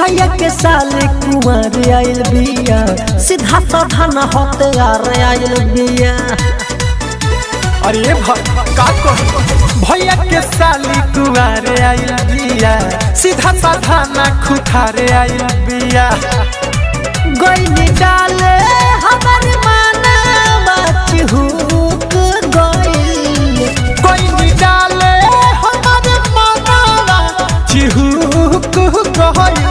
भैया के साले कुंवर आइल बिया, सीधा साधा न होते यार आइल बिया। अरे का भैया के साली कुंवर आइल बिया, सीधा साधा न खुखारे आइल बिया। गईनी डाले हमार माना चिहुक गईल, गईनी डाले हमार माना चिहुक गईल।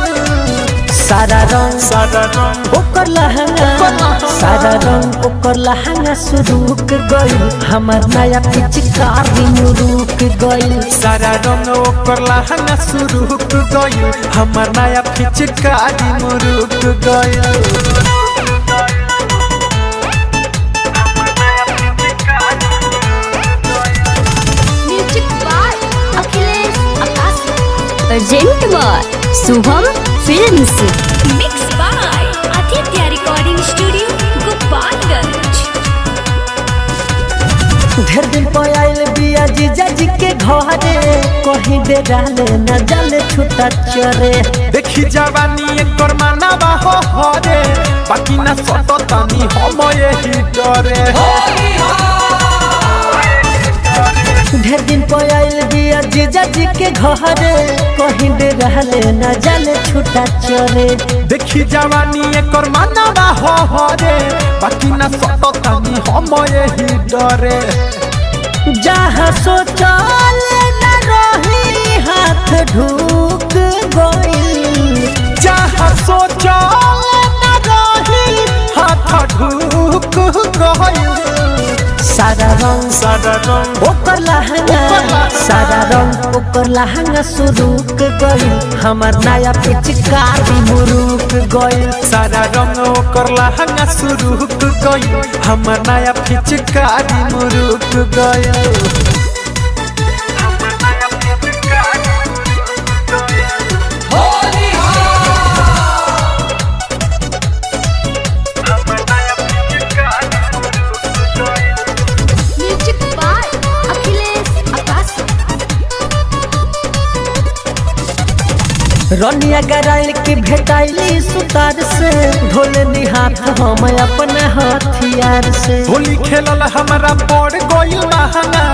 सारा रंग ओकर लहंगा, सारा रंग ओकर लहंगा सुरुक गईल, हमार नया पिचकारी मुरुक गईल। सारा रंग ओकर लहंगा सुरुक गईल, हमार नया पिचकारी मुरुक गईल। अर्जेंट बार Shubham films, mix by Aditya recording studio Gopalganj. ढेर दिन पर आइल बिया जीजा जी के घरे, कहीं दे डाले न जले छुटा चरे। देखी जवानी एकर मानवा हो हरे, बाकी ना सतो तानी हम यही डरे। ढेर दिन पर आइल बिया जीजा जी के घरे, कहीं दे रहले न जले छुटा चरे। देखी जवानी एकर मानवा हो हरे, बाकी ना सतो तानी हम यही डरे। जहाँ सोचल न रही हाथ ढूक गईल, जहाँ सोचल न रही हाथ ढूक गईल। सारा रंग ओकर लहंगा, सारा रंग ओकर लहंगा सुरुक गईल, हमार नया पिचकारी मुरुक गईल। सारा रंग ओकर लहंगा सुरुक गईल, हमार नया पिचकारी मुरुक गईल। रनिया गराइल की भेटाइली सुतार से, ढोलनी हाथ हम अपने हथियार से। होली खेलल हमारा पड़ गईल महंगा,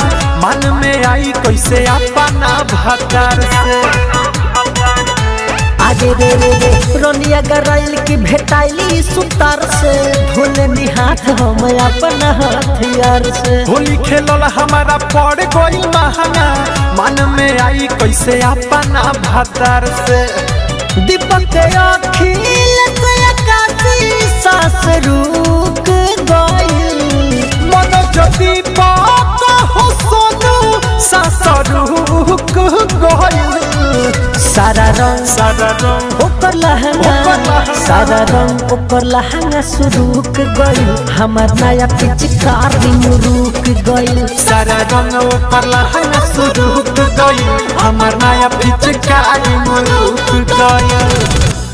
मन में आई कैसे अपना भतार से। आगे रे रनिया गराइल की भेटाइली सुतार से, ढोलनी हाथ हम अपना हथियार से। होली खेलल हमारा पड़ गईल महंगा, मन में आई कैसे अपना भतार से। दीपक के अखिल से आकाशी सास रुक गईल, मनोज दीपक हो सोनू सास रुक गईल। सारा रंग ओकर लहंगा, सारा रंग ओकर लहंगा सुरुक गईल, हमार नया पिचकारी मुरुक गईल। सारा रंग ओकर लहंगा सुरुक गईल, हमार नया पिचकारी मुरुक गईल।